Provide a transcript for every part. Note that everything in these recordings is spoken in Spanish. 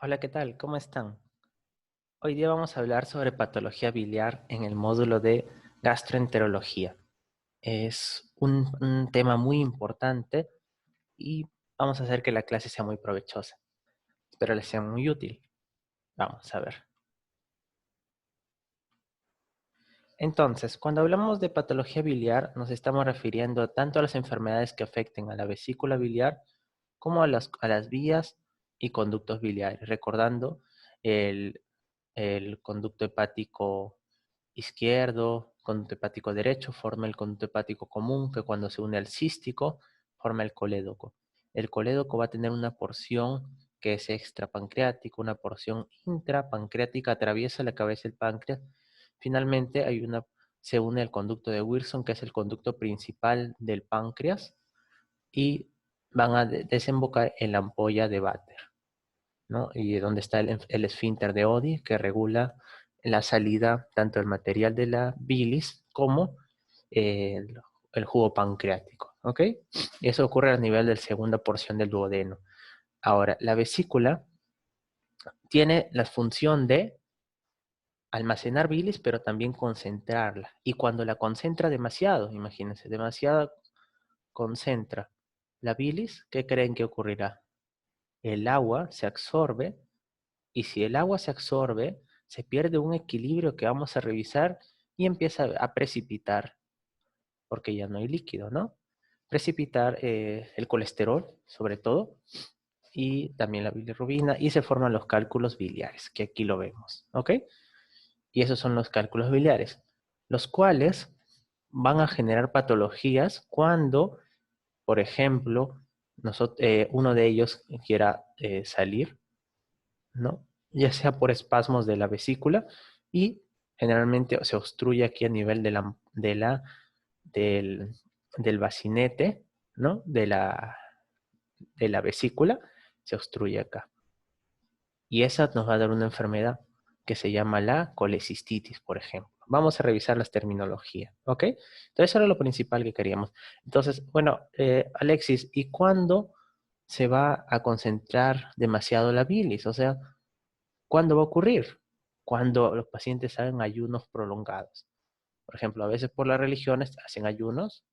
Hola, ¿qué tal? ¿Cómo están? Hoy día vamos a hablar sobre patología biliar en el módulo de gastroenterología. Es un tema muy importante y vamos a hacer que la clase sea muy provechosa. Espero les sea muy útil. Vamos a ver. Entonces, cuando hablamos de patología biliar, nos estamos refiriendo tanto a las enfermedades que afecten a la vesícula biliar como a las vías y conductos biliares, recordando el, el conducto hepático izquierdo, conducto hepático derecho, forma el conducto hepático común, que cuando se une al cístico, forma el colédoco. El colédoco va a tener una porción que es extrapancreática, una porción intrapancreática, atraviesa la cabeza del páncreas. Finalmente se une el conducto de Wilson, que es el conducto principal del páncreas, y van a desembocar en la ampolla de Vater, ¿no? Y donde está el esfínter de Oddi, que regula la salida tanto del material de la bilis como el, el jugo pancreático, ¿ok? Y eso ocurre a nivel de la segunda porción del duodeno. Ahora, la vesícula tiene la función de almacenar bilis, pero también concentrarla. Y cuando la concentra demasiado, imagínense, demasiado concentra la bilis, ¿qué creen que ocurrirá? El agua se absorbe. Y si el agua se absorbe, se pierde un equilibrio que vamos a revisar y empieza a precipitar, porque ya no hay líquido, ¿no? Precipitar el colesterol, sobre todo, y también la bilirrubina, y se forman los cálculos biliares, que aquí lo vemos, ¿ok? Y esos son los cálculos biliares, los cuales van a generar patologías cuando, por ejemplo, uno de ellos quiera salir, ¿no? Ya sea por espasmos de la vesícula y generalmente se obstruye aquí a nivel del, del bacinete, ¿no? De la vesícula, se obstruye acá. Y esa nos va a dar una enfermedad que se llama la colecistitis, por ejemplo. Vamos a revisar las terminologías, ¿ok? Entonces, eso era lo principal que queríamos. Entonces, bueno, Alexis, ¿y cuándo se va a concentrar demasiado la bilis? O sea, ¿cuándo va a ocurrir? Cuando los pacientes hagan ayunos prolongados. Por ejemplo, a veces por las religiones hacen ayunos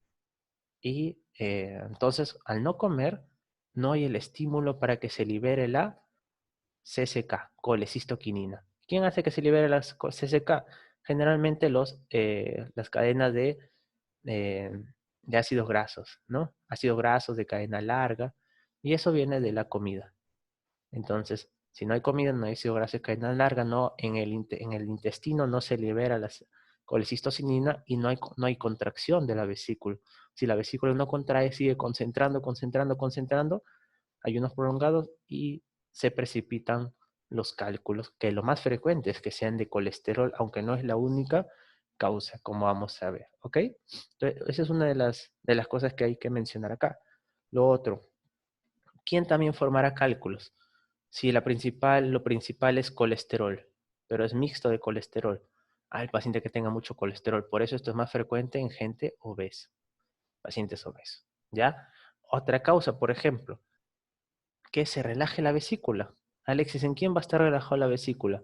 y entonces al no comer no hay el estímulo para que se libere la CCK, colecistoquinina. ¿Quién hace que se libere la CCK? Generalmente las cadenas eh, de ácidos grasos, ¿no? Ácidos grasos de cadena larga y eso viene de la comida. Entonces, si no hay comida, no hay ácido graso de cadena larga, no, en el intestino no se libera la colecistocinina y no hay contracción de la vesícula. Si la vesícula no contrae, sigue concentrando, concentrando, concentrando, ayunos prolongados y se precipitan los cálculos, que lo más frecuente es que sean de colesterol, aunque no es la única causa, como vamos a ver, ¿ok? Entonces, esa es una de las cosas que hay que mencionar acá. Lo otro, ¿quién también formará cálculos? Si lo principal es colesterol, pero es mixto de colesterol. Hay paciente que tenga mucho colesterol, por eso esto es más frecuente en gente obesa, pacientes obesos, ¿ya? Otra causa, por ejemplo, que se relaje la vesícula. Alexis, ¿en quién va a estar relajada la vesícula?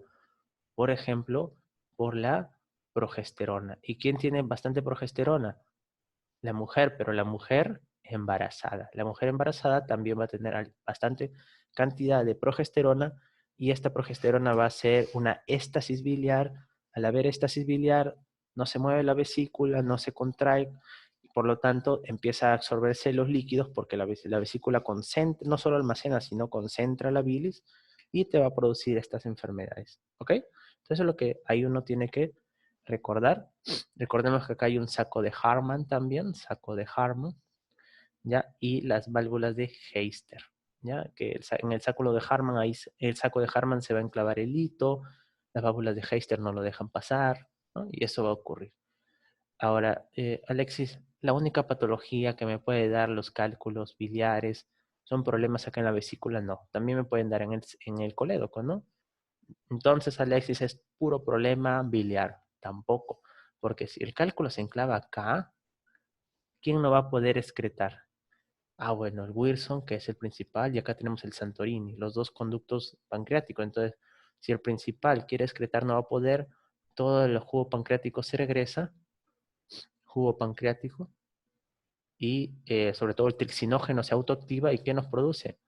Por ejemplo, por la progesterona. ¿Y quién tiene bastante progesterona? La mujer, pero la mujer embarazada. La mujer embarazada también va a tener bastante cantidad de progesterona y esta progesterona va a ser una éstasis biliar. Al haber éstasis biliar, no se mueve la vesícula, no se contrae y por lo tanto empieza a absorberse los líquidos porque la vesícula concentra, no solo almacena, sino concentra la bilis y te va a producir estas enfermedades. ¿Ok? Entonces, eso es lo que ahí uno tiene que recordar. Recordemos que acá hay un saco de Harman también, saco de Harman, ¿ya? Y las válvulas de Heister, ¿ya? Que en el saco de Harman, ahí el saco de Harman se va a enclavar el hito, las válvulas de Heister no lo dejan pasar, ¿no? Y eso va a ocurrir. Ahora, Alexis, la única patología que me puede dar los cálculos biliares son problemas acá en la vesícula, no. También me pueden dar en el colédoco, ¿no? Entonces, Alexis, es puro problema biliar, tampoco. Porque si el cálculo se enclava acá, ¿quién no va a poder excretar? Bueno, el Wilson, que es el principal, y acá tenemos el Santorini, los dos conductos pancreáticos. Entonces, si el principal quiere excretar, no va a poder, todo el jugo pancreático se regresa, jugo pancreático, y sobre todo el trixinógeno se autoactiva, ¿y qué nos produce?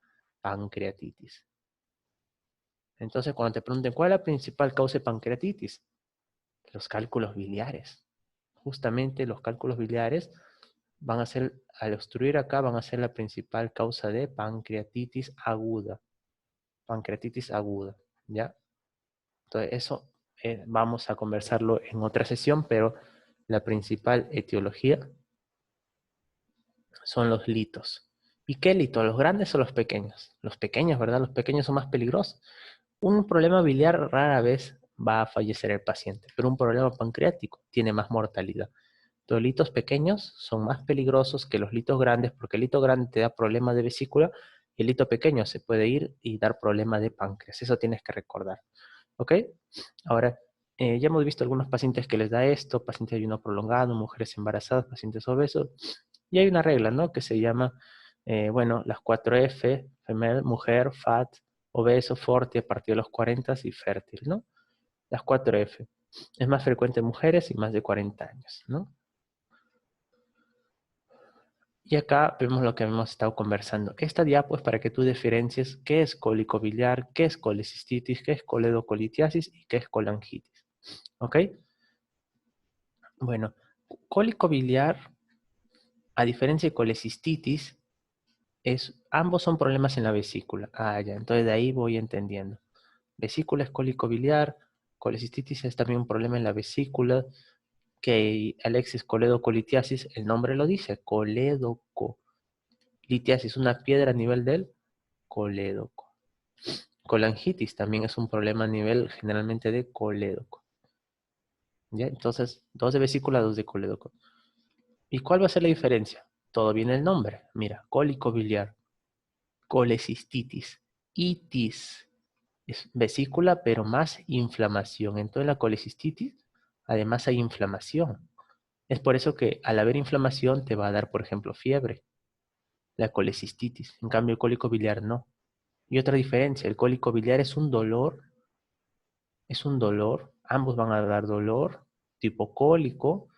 Pancreatitis. Entonces, cuando te pregunten cuál es la principal causa de pancreatitis, los cálculos biliares. Justamente los cálculos biliares van a ser, al obstruir acá, van a ser la principal causa de pancreatitis aguda. Pancreatitis aguda, ¿ya? Entonces, eso vamos a conversarlo en otra sesión, pero la principal etiología son los litos. ¿Y qué litos? ¿Los grandes o los pequeños? Los pequeños, ¿verdad? Los pequeños son más peligrosos. Un problema biliar rara vez va a fallecer el paciente, pero un problema pancreático tiene más mortalidad. Los litos pequeños son más peligrosos que los litos grandes porque el lito grande te da problemas de vesícula y el lito pequeño se puede ir y dar problemas de páncreas. Eso tienes que recordar. ¿Ok? Ahora, ya hemos visto algunos pacientes que les da esto, pacientes de ayuno prolongado, mujeres embarazadas, pacientes obesos. Y hay una regla, ¿no? Que se llama, bueno, las 4F, female, mujer, fat, obeso, forte, a partir de los 40 y fértil, ¿no? Las 4F. Es más frecuente en mujeres y más de 40 años, ¿no? Y acá vemos lo que hemos estado conversando. Esta diapo es para que tú diferencies qué es cólico biliar, qué es colecistitis, qué es coledocolitiasis y qué es colangitis. ¿Ok? Bueno, cólico biliar, a diferencia de colecistitis, ambos son problemas en la vesícula. Ya, entonces de ahí voy entendiendo. Vesícula es cólico biliar, colecistitis es también un problema en la vesícula, que Alexis coledocolitiasis, el nombre lo dice, coledocolitiasis, una piedra a nivel del colédoco. Colangitis también es un problema a nivel generalmente de colédoco. ¿Ya? Entonces, dos de vesícula, dos de colédoco. ¿Y cuál va a ser la diferencia? Todo viene el nombre. Mira, cólico biliar, colecistitis, itis. Es vesícula, pero más inflamación. Entonces, la colecistitis, además hay inflamación. Es por eso que al haber inflamación te va a dar, por ejemplo, fiebre. La colecistitis. En cambio, el cólico biliar no. Y otra diferencia, el cólico biliar es un dolor, ambos van a dar dolor, tipo cólico,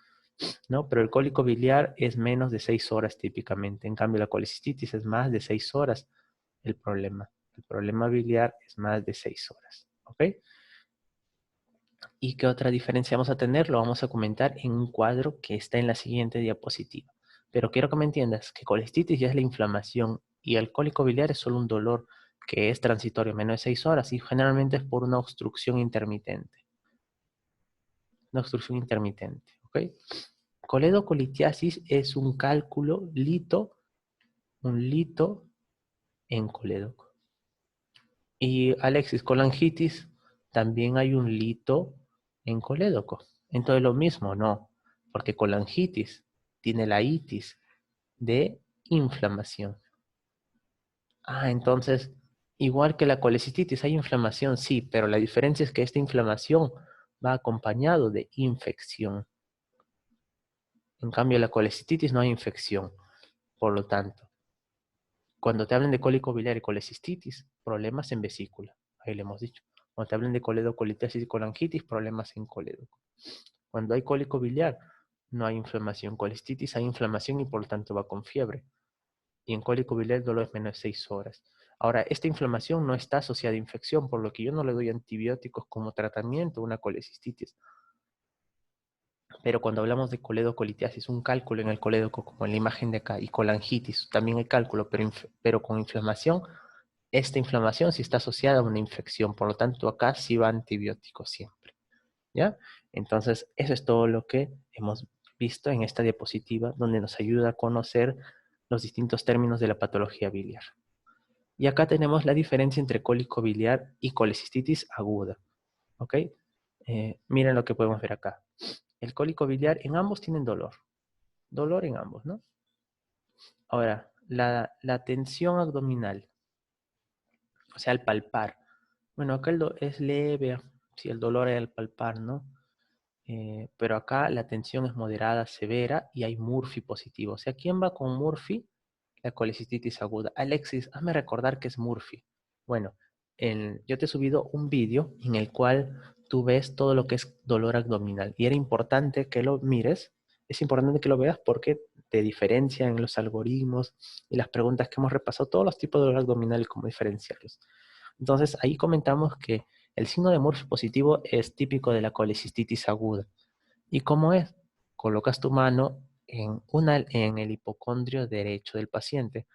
¿no? Pero el cólico biliar es menos de 6 horas típicamente. En cambio, la colecistitis es más de 6 horas el problema. El problema biliar es más de 6 horas, ¿ok? ¿Y qué otra diferencia vamos a tener? Lo vamos a comentar en un cuadro que está en la siguiente diapositiva. Pero quiero que me entiendas que colecistitis ya es la inflamación y el cólico biliar es solo un dolor que es transitorio, menos de 6 horas y generalmente es por una obstrucción intermitente. Una obstrucción intermitente, ¿ok? Coledocolitiasis es un cálculo un lito en colédoco. Y Alexis, colangitis, también hay un lito en colédoco. Entonces lo mismo, no, porque colangitis tiene la itis de inflamación. Entonces, igual que la colecistitis, hay inflamación, sí, pero la diferencia es que esta inflamación va acompañado de infección. En cambio, la colecistitis no hay infección. Por lo tanto, cuando te hablen de cólico biliar y colecistitis, problemas en vesícula. Ahí le hemos dicho. Cuando te hablen de coledocolitiasis y colangitis, problemas en colédoco. Cuando hay cólico biliar, no hay inflamación. Colecistitis hay inflamación y por lo tanto va con fiebre. Y en cólico biliar el dolor es menos de 6 horas. Ahora, esta inflamación no está asociada a infección, por lo que yo no le doy antibióticos como tratamiento a una colecistitis. Pero cuando hablamos de coledocolitiasis, un cálculo en el colédoco, como en la imagen de acá, y colangitis, también hay cálculo, pero con inflamación, esta inflamación sí está asociada a una infección, por lo tanto acá sí va antibiótico siempre, ¿ya? Entonces, eso es todo lo que hemos visto en esta diapositiva, donde nos ayuda a conocer los distintos términos de la patología biliar. Y acá tenemos la diferencia entre cólico biliar y colecistitis aguda, ¿ok? Miren lo que podemos ver acá. El cólico biliar, en ambos tienen dolor. Dolor en ambos, ¿no? Ahora, la tensión abdominal, o sea, al palpar. Bueno, acá es leve, si el dolor es al palpar, ¿no? Pero acá la tensión es moderada, severa y hay Murphy positivo. O sea, ¿quién va con Murphy? la colecistitis aguda. Alexis, hazme recordar que es Murphy. Bueno, yo te he subido un vídeo en el cual tú ves todo lo que es dolor abdominal. Y era importante que lo mires. Es importante que lo veas porque te diferencian los algoritmos y las preguntas que hemos repasado, todos los tipos de dolor abdominal y cómo diferenciarlos. Entonces, ahí comentamos que el signo de Murphy positivo es típico de la colecistitis aguda. ¿Y cómo es? Colocas tu mano en el hipocondrio derecho del paciente,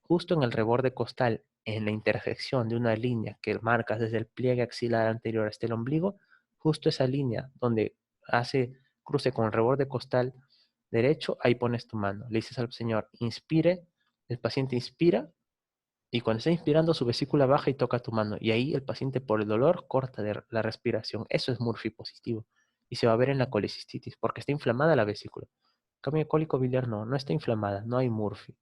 justo en el reborde costal, en la intersección de una línea que marcas desde el pliegue axilar anterior hasta el ombligo, justo esa línea donde hace cruce con el reborde costal derecho, ahí pones tu mano. Le dices al señor, inspire, el paciente inspira, y cuando está inspirando su vesícula baja y toca tu mano. Y ahí el paciente por el dolor corta la respiración. Eso es Murphy positivo. Y se va a ver en la colecistitis porque está inflamada la vesícula. En cambio, el cólico biliar no está inflamada, no hay Murphy.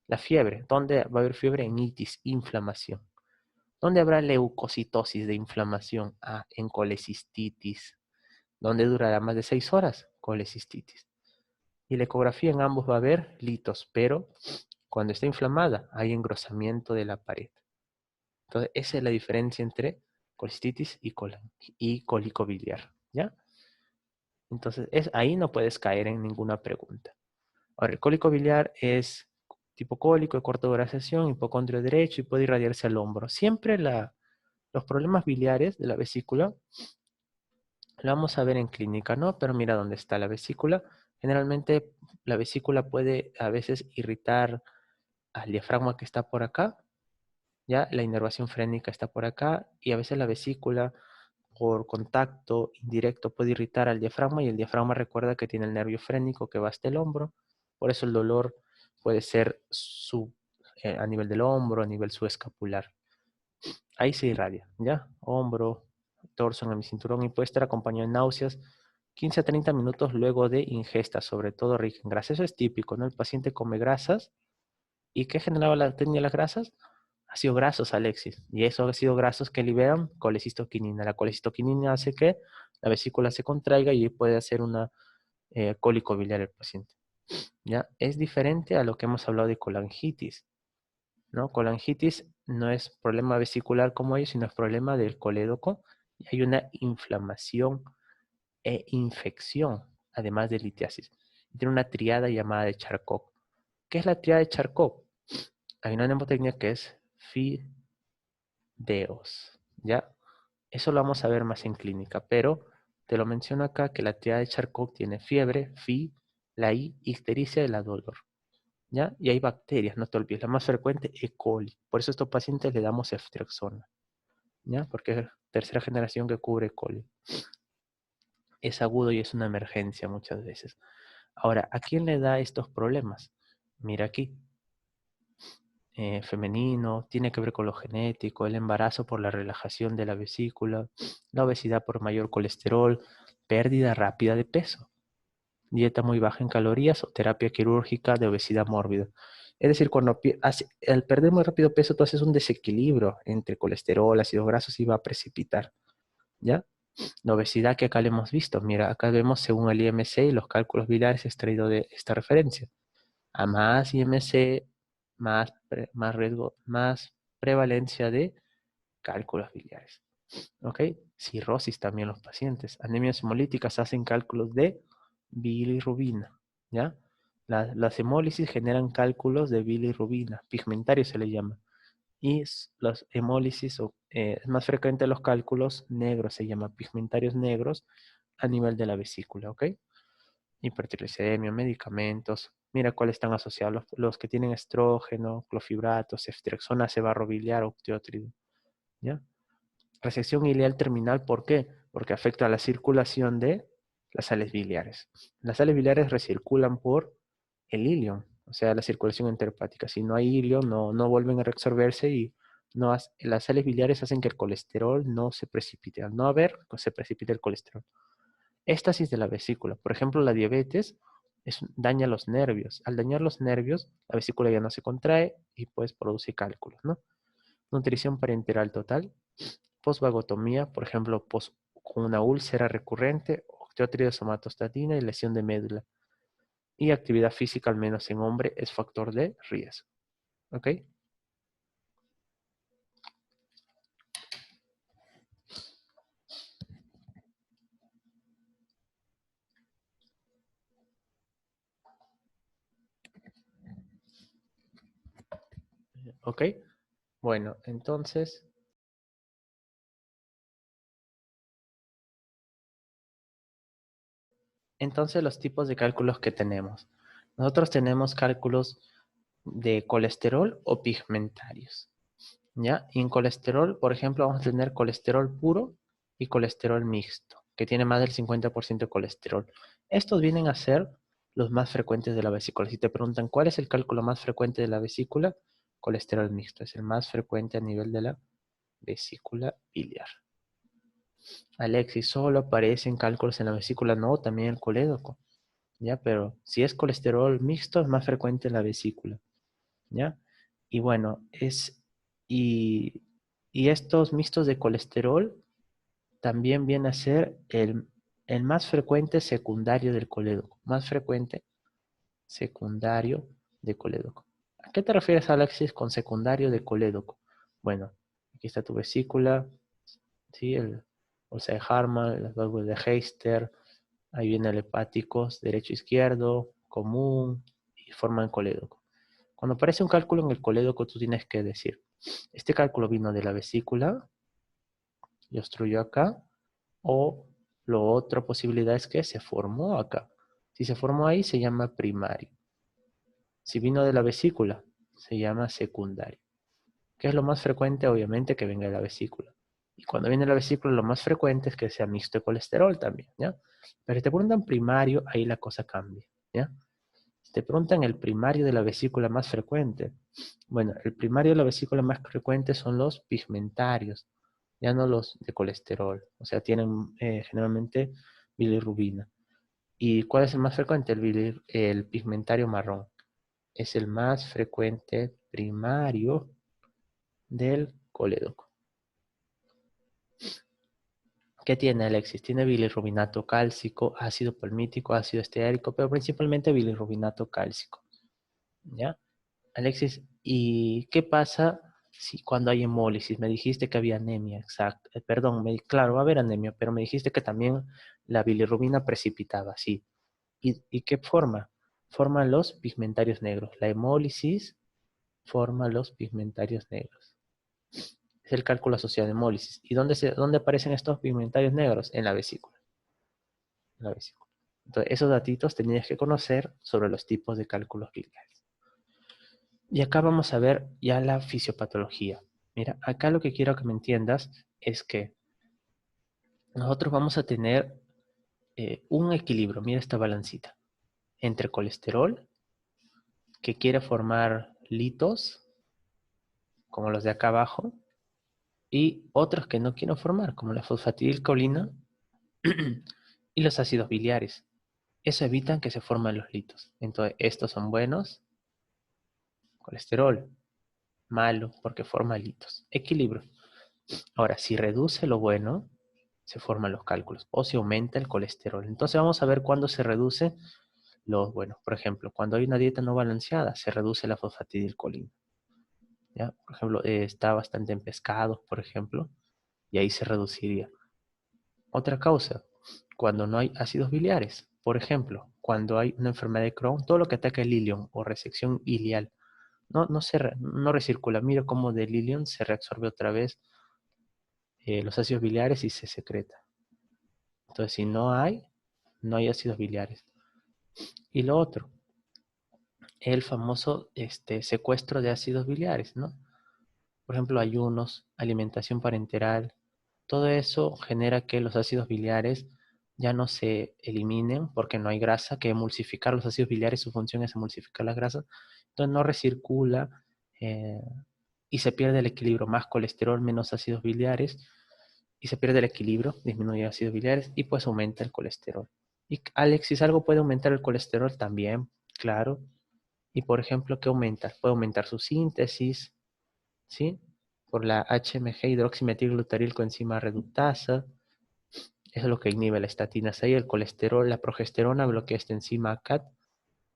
La fiebre, ¿dónde va a haber fiebre? En itis, inflamación. ¿Dónde habrá leucocitosis de inflamación? Ah, en colecistitis. ¿Dónde durará más de 6 horas? Colecistitis. Y la ecografía en ambos va a haber litos, pero cuando está inflamada hay engrosamiento de la pared. Entonces, esa es la diferencia entre colecistitis y cólico biliar, ¿ya? Entonces, ahí no puedes caer en ninguna pregunta. Ahora, el cólico biliar es tipo cólico de corta duración, hipocondrio derecho y puede irradiarse al hombro. Siempre los problemas biliares de la vesícula lo vamos a ver en clínica, ¿no? Pero mira dónde está la vesícula. Generalmente la vesícula puede a veces irritar al diafragma que está por acá, ¿ya? La inervación frénica está por acá y a veces la vesícula por contacto indirecto puede irritar al diafragma y el diafragma recuerda que tiene el nervio frénico que va hasta el hombro. Por eso el dolor puede ser a nivel del hombro, a nivel subescapular. Ahí se irradia, ¿ya? Hombro, torso en el cinturón y puede estar acompañado de náuseas 15 a 30 minutos luego de ingesta, sobre todo rica en grasa. Eso es típico, ¿no? El paciente come grasas. ¿Y qué generaba la técnica de las grasas? Ácidos grasos, Alexis. Y esos ácidos grasos que liberan colecistoquinina. La colecistoquinina hace que la vesícula se contraiga y puede hacer una cólico biliar el paciente. ¿Ya? Es diferente a lo que hemos hablado de colangitis, ¿no? Colangitis no es problema vesicular como ellos, sino es problema del colédoco. Y hay una inflamación e infección, además de litiasis. Tiene una triada llamada de Charcot. ¿Qué es la triada de Charcot? Hay una mnemotecnia que es fideos, ¿ya? Eso lo vamos a ver más en clínica, pero te lo menciono acá que la triada de Charcot tiene fiebre, la I, ictericia y la dolor, ¿ya? Y hay bacterias, no te olvides, la más frecuente E. coli. Por eso a estos pacientes le damos ceftriaxona, ¿ya? Porque es tercera generación que cubre E. coli. Es agudo y es una emergencia muchas veces. Ahora, ¿a quién le da estos problemas? Mira aquí. Femenino, tiene que ver con lo genético, el embarazo por la relajación de la vesícula, la obesidad por mayor colesterol, pérdida rápida de peso, dieta muy baja en calorías o terapia quirúrgica de obesidad mórbida. Es decir, cuando al perder muy rápido peso, tú haces un desequilibrio entre colesterol, ácidos grasos y va a precipitar, ¿ya? La obesidad que acá le hemos visto, mira, acá vemos según el IMC y los cálculos biliares extraídos de esta referencia. A más IMC, más riesgo, más prevalencia de cálculos biliares. ¿Ok? Cirrosis también los pacientes. Anemias hemolíticas hacen cálculos de bilirrubina. ¿Ya? Las hemólisis generan cálculos de bilirrubina. Pigmentarios se le llama. Y los hemólisis, es más frecuente los cálculos negros, se llama pigmentarios negros a nivel de la vesícula. ¿Ok? Hipertriglicemia, medicamentos. Mira cuáles están asociados. Los que tienen estrógeno, clofibrato, ceftriaxona, sebarro biliar, octiótrido. ¿Ya? Resección ileal terminal, ¿por qué? Porque afecta a la circulación de las sales biliares. Las sales biliares recirculan por el ilion, o sea, la circulación enterohepática. Si no hay ilion, no vuelven a reabsorberse y las sales biliares hacen que el colesterol no se precipite. Al no haber, pues se precipita el colesterol. Éstasis de la vesícula. Por ejemplo, la diabetes daña los nervios. Al dañar los nervios, la vesícula ya no se contrae y pues produce cálculos, ¿no? Nutrición parenteral total. Posvagotomía, por ejemplo, con una úlcera recurrente, osteoartritis somatostatina y lesión de médula. Y actividad física, al menos en hombre, es factor de riesgo. ¿Ok? ¿Ok? Bueno, entonces los tipos de cálculos que tenemos. Nosotros tenemos cálculos de colesterol o pigmentarios. ¿Ya? Y en colesterol, por ejemplo, vamos a tener colesterol puro y colesterol mixto, que tiene más del 50% de colesterol. Estos vienen a ser los más frecuentes de la vesícula. Si te preguntan cuál es el cálculo más frecuente de la vesícula, colesterol mixto es el más frecuente a nivel de la vesícula biliar. Alexis, ¿solo aparecen cálculos en la vesícula? No, también el colédoco, ¿ya? Pero si es colesterol mixto, es más frecuente en la vesícula, ¿ya? Y bueno, y, y estos mixtos de colesterol también viene a ser el más frecuente secundario del colédoco, más frecuente secundario de colédoco. ¿A qué te refieres, Alexis, con secundario de colédoco? Bueno, aquí está tu vesícula, ¿sí? El bolsa de Harman, las válvulas de Heister, ahí viene el hepáticos, derecho, izquierdo, común, y forman colédoco. Cuando aparece un cálculo en el colédoco, tú tienes que decir, este cálculo vino de la vesícula y obstruyó acá, o la otra posibilidad es que se formó acá. Si se formó ahí, se llama primario. Si vino de la vesícula, se llama secundario. ¿Qué es lo más frecuente? Obviamente que venga de la vesícula. Y cuando viene de la vesícula, lo más frecuente es que sea mixto de colesterol también, ¿ya? Pero si te preguntan primario, ahí la cosa cambia, ¿ya? Si te preguntan el primario de la vesícula más frecuente, bueno, el primario de la vesícula más frecuente son los pigmentarios, ya no los de colesterol. O sea, tienen generalmente bilirrubina. ¿Y cuál es el más frecuente? El pigmentario marrón. Es el más frecuente primario del colédoco. ¿Qué tiene, Alexis? Tiene bilirrubinato cálcico, ácido palmítico, ácido esteárico, pero principalmente bilirrubinato cálcico. ¿Ya? Alexis, ¿y qué pasa si cuando hay hemólisis? Me dijiste que había anemia, exacto. Perdón, claro, va a haber anemia, pero me dijiste que también la bilirrubina precipitaba, sí. ¿Y qué forma? Forma los pigmentarios negros. La hemólisis forma los pigmentarios negros. Es el cálculo asociado a hemólisis. ¿Y dónde aparecen estos pigmentarios negros? En la vesícula. En la vesícula. Entonces, esos datitos tenías que conocer sobre los tipos de cálculos biliares. Y acá vamos a ver ya la fisiopatología. Mira, acá lo que quiero que me entiendas es que nosotros vamos a tener un equilibrio, mira esta balancita, entre colesterol, que quiere formar litos, como los de acá abajo, y otros que no quieren formar, como la fosfatidilcolina y los ácidos biliares. Eso evitan que se formen los litos. Entonces, estos son buenos, colesterol, malo, porque forma litos. Equilibrio. Ahora, si reduce lo bueno, se forman los cálculos o se aumenta el colesterol. Entonces vamos a ver cuándo se reduce los buenos. Por ejemplo, cuando hay una dieta no balanceada, se reduce la fosfatidilcolina. ¿Ya? Por ejemplo, está bastante en pescados, por ejemplo, y ahí se reduciría. Otra causa, cuando no hay ácidos biliares. Por ejemplo, cuando hay una enfermedad de Crohn, todo lo que ataca el ilion o resección ilial, no recircula. Mira cómo del ilion se reabsorbe otra vez los ácidos biliares y se secreta. Entonces, si no hay ácidos biliares. Y lo otro, el famoso secuestro de ácidos biliares, ¿no? Por ejemplo, ayunos, alimentación parenteral, todo eso genera que los ácidos biliares ya no se eliminen porque no hay grasa que emulsificar los ácidos biliares, su función es emulsificar las grasas, entonces no recircula eh, y se pierde el equilibrio, más colesterol, menos ácidos biliares, y se pierde el equilibrio, disminuye ácidos biliares y pues aumenta el colesterol. Y Alexis, ¿algo puede aumentar el colesterol? También, claro. Y por ejemplo, ¿qué aumenta? Puede aumentar su síntesis, ¿sí? Por la HMG hidroximetilglutarilcoenzima reductasa. Eso es lo que inhibe la estatina 6, el colesterol, la progesterona bloquea esta enzima CAT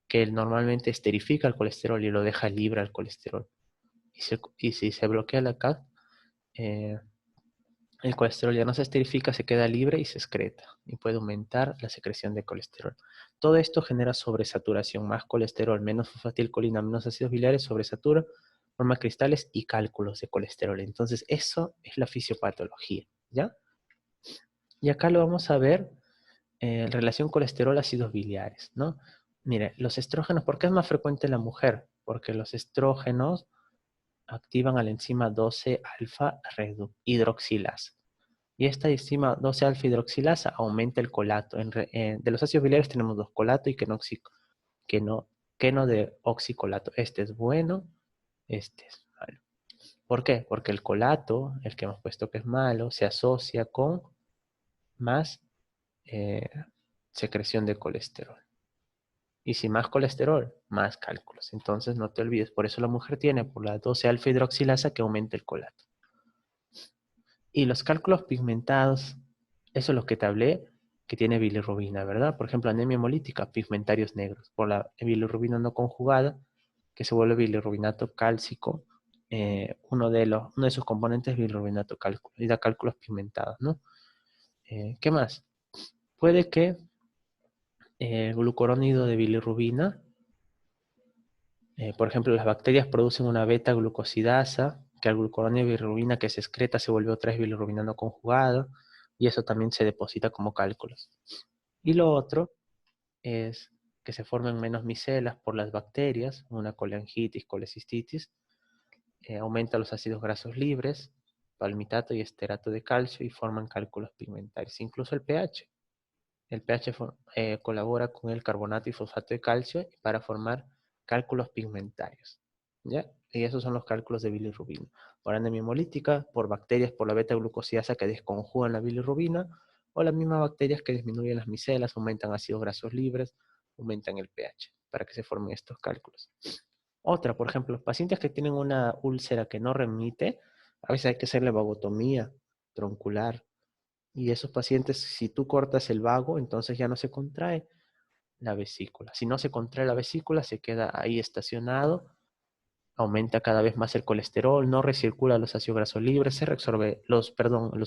que normalmente esterifica el colesterol y lo deja libre al colesterol. Y si se bloquea la CAD, el colesterol ya no se esterifica, se queda libre y se excreta y puede aumentar la secreción de colesterol. Todo esto genera sobresaturación, más colesterol, menos fosfatilcolina, menos ácidos biliares, sobresatura, forma cristales y cálculos de colesterol. Entonces, eso es la fisiopatología, ¿ya? Y acá lo vamos a ver en relación colesterol-ácidos biliares, ¿no? Mire, los estrógenos, ¿por qué es más frecuente en la mujer? Porque los estrógenos activan a la enzima 12-alfa hidroxilasa. Y esta enzima 12-alfa hidroxilasa aumenta el colato. De los ácidos biliares tenemos dos, colato y queno de oxicolato. Este es bueno, este es malo. ¿Por qué? Porque el colato, el que hemos puesto que es malo, se asocia con más eh, secreción de colesterol. Y si más colesterol, más cálculos. Entonces no te olvides, por eso la mujer tiene por la 12-alfa hidroxilasa que aumenta el colato. Y los cálculos pigmentados, eso es lo que te hablé, que tiene bilirrubina, ¿verdad? Por ejemplo, anemia hemolítica, pigmentarios negros, por la bilirrubina no conjugada, que se vuelve bilirrubinato cálcico, uno de sus componentes es bilirrubinato cálcico, y da cálculos pigmentados, ¿no? ¿Qué más? Puede que el glucurónido de bilirrubina, por ejemplo, las bacterias producen una beta-glucosidasa, que al glucurónido de bilirrubina que se excreta se vuelve otra vez bilirrubina no conjugada, y eso también se deposita como cálculos. Y lo otro es que se formen menos micelas por las bacterias, una colangitis, colecistitis, aumenta los ácidos grasos libres, palmitato y esterato de calcio y forman cálculos pigmentarios. Incluso el pH. El pH colabora con el carbonato y fosfato de calcio para formar cálculos pigmentarios, ¿ya? Y esos son los cálculos de bilirrubina. Por anemia hemolítica, por bacterias, por la beta-glucosidasa que desconjugan la bilirrubina, o las mismas bacterias que disminuyen las micelas, aumentan ácidos grasos libres, aumentan el pH, para que se formen estos cálculos. Otra, por ejemplo, los pacientes que tienen una úlcera que no remite, a veces hay que hacerle vagotomía troncular. Y esos pacientes, si tú cortas el vago, entonces ya no se contrae la vesícula. Si no se contrae la vesícula, se queda ahí estacionado, aumenta cada vez más el colesterol, no recircula los ácidos grasos libres, se reabsorbe los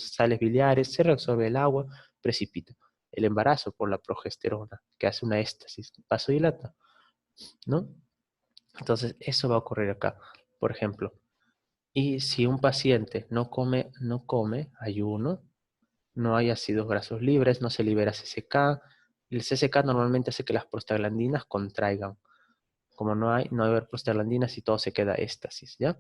sales biliares, se reabsorbe el agua, precipita el embarazo por la progesterona, que hace una éstasis, vasodilata, ¿no? Entonces, eso va a ocurrir acá, por ejemplo. Y si un paciente no come ayuno, no hay ácidos grasos libres, no se libera CCK. El CCK normalmente hace que las prostaglandinas contraigan. Como no hay prostaglandinas y todo se queda éstasis, ¿ya?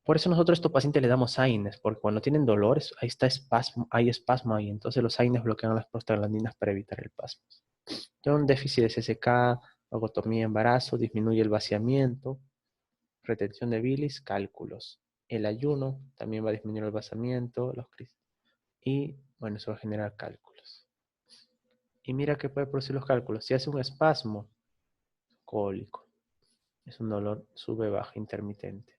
Por eso nosotros a estos pacientes le damos AINES, porque cuando tienen dolores, ahí está espasmo, hay espasmo ahí. Entonces los AINES bloquean las prostaglandinas para evitar el espasmo. Tiene un déficit de CCK, vagotomía, embarazo, disminuye el vaciamiento, retención de bilis, cálculos. El ayuno también va a disminuir el vaciamiento, y bueno, eso va a generar cálculos. Y mira que puede producir los cálculos. Si hace un espasmo, cólico. Es un dolor sube-baja intermitente.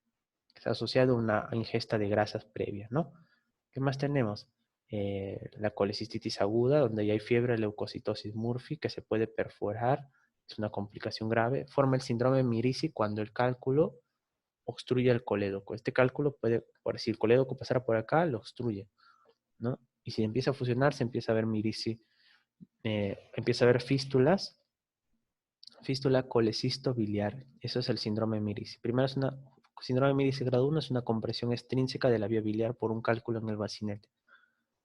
Está asociado a una ingesta de grasas previas, ¿no? ¿Qué más tenemos? La colecistitis aguda, donde ya hay fiebre, leucocitosis Murphy, que se puede perforar. Es una complicación grave. Forma el síndrome de Mirici cuando el cálculo obstruye el colédoco. Este cálculo puede, por decir, el colédoco pasara por acá, lo obstruye, ¿no? Y si empieza a fusionar, se empieza a ver Mirici. Empieza a haber fístula colecisto biliar. Eso es el síndrome de Mirici. Primero síndrome de Mirici grado 1 es una compresión extrínseca de la vía biliar por un cálculo en el bacinete.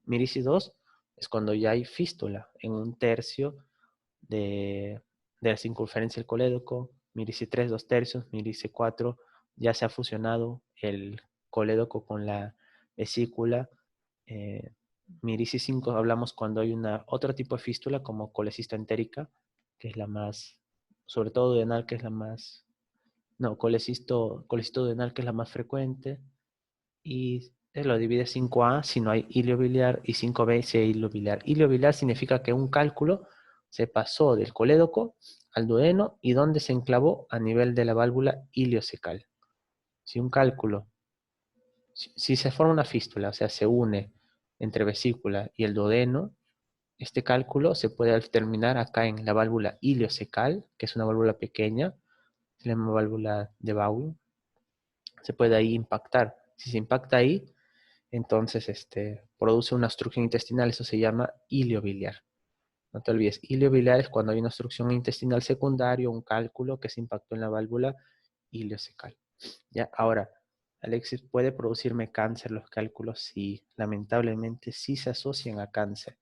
Mirici 2 es cuando ya hay fístula en un tercio de la circunferencia del colédoco. Mirici 3, 2/3. Mirici 4 ya se ha fusionado el colédoco con la vesícula. Mirici 5 hablamos cuando hay otro tipo de fístula como colecisto entérica, que es la más, sobre todo duodenal, que es la más, no, colecisto duodenal, que es la más frecuente, y lo divide 5A si no hay hilio biliar y 5B si hay hilio biliar. Hilio biliar significa que un cálculo se pasó del colédoco al duodeno y donde se enclavó a nivel de la válvula iliocecal. Si un cálculo, si se forma una fístula, o sea, se une entre vesícula y el duodeno, Este cálculo se puede terminar acá en la válvula iliocecal, que es una válvula pequeña, se llama válvula de Bowen. Se puede ahí impactar. Si se impacta ahí, entonces produce una obstrucción intestinal, eso se llama iliobiliar. No te olvides, iliobiliar es cuando hay una obstrucción intestinal secundaria, un cálculo que se impactó en la válvula iliocecal. ¿Ya? Ahora, Alexis, ¿puede producirme cáncer los cálculos? Sí, lamentablemente sí se asocian a cáncer.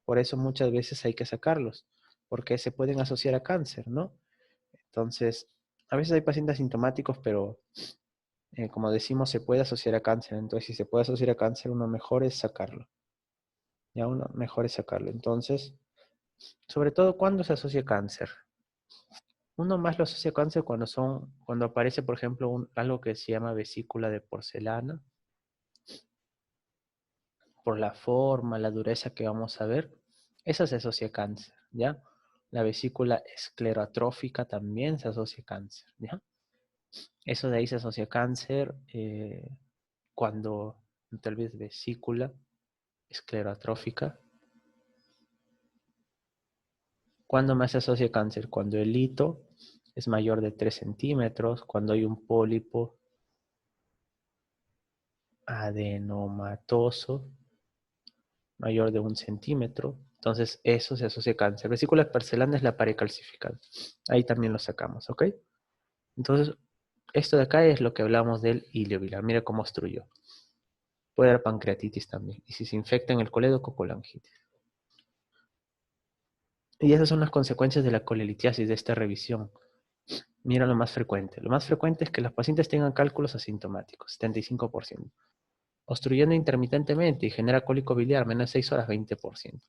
Por eso muchas veces hay que sacarlos, porque se pueden asociar a cáncer, ¿no? Entonces, a veces hay pacientes asintomáticos, pero como decimos, se puede asociar a cáncer. Entonces, si se puede asociar a cáncer, uno mejor es sacarlo. Ya uno mejor es sacarlo. Entonces, sobre todo cuando se asocia a cáncer. Uno más lo asocia a cáncer cuando aparece, por ejemplo, algo que se llama vesícula de porcelana, por la forma, la dureza que vamos a ver. Eso se asocia a cáncer, ¿ya? La vesícula esclerotrófica también se asocia a cáncer, ¿ya? Eso de ahí se asocia a cáncer cuando, tal vez vesícula esclerotrófica. ¿Cuándo más se asocia a cáncer? Cuando el hito es mayor de 3 centímetros, cuando hay un pólipo adenomatoso mayor de 1 centímetro. Entonces, eso se asocia a cáncer. Vesícula parcelana es la pared calcificada. Ahí también lo sacamos, ¿ok? Entonces, esto de acá es lo que hablamos del iliobiliar. Mira cómo obstruyó. Puede dar pancreatitis también. Y si se infecta en el colédoco, colangitis. Y esas son las consecuencias de la colelitiasis, de esta revisión. Mira lo más frecuente. Lo más frecuente es que los pacientes tengan cálculos asintomáticos, 75%. Obstruyendo intermitentemente y genera cólico biliar, menos de 6 horas, 20%.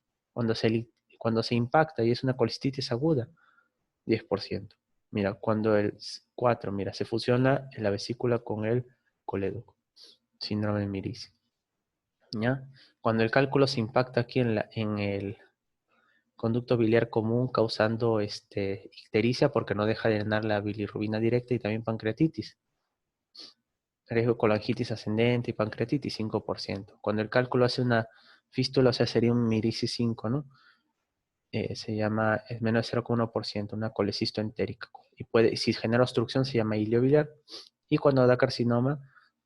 Cuando se impacta y es una colestitis aguda, 10%. Mira, cuando el 4, mira, se fusiona en la vesícula con el colédoco, síndrome de Mirici. ¿Ya? Cuando el cálculo se impacta aquí en el conducto biliar común causando ictericia porque no deja de drenar la bilirrubina directa y también pancreatitis. Riesgo de colangitis ascendente y pancreatitis 5%. Cuando el cálculo hace una fístula, o sea, sería un Mirici 5, ¿no? Es menos de 0,1%, una colecisto entérica. Y si genera obstrucción, se llama iliobiliar. Y cuando da carcinoma,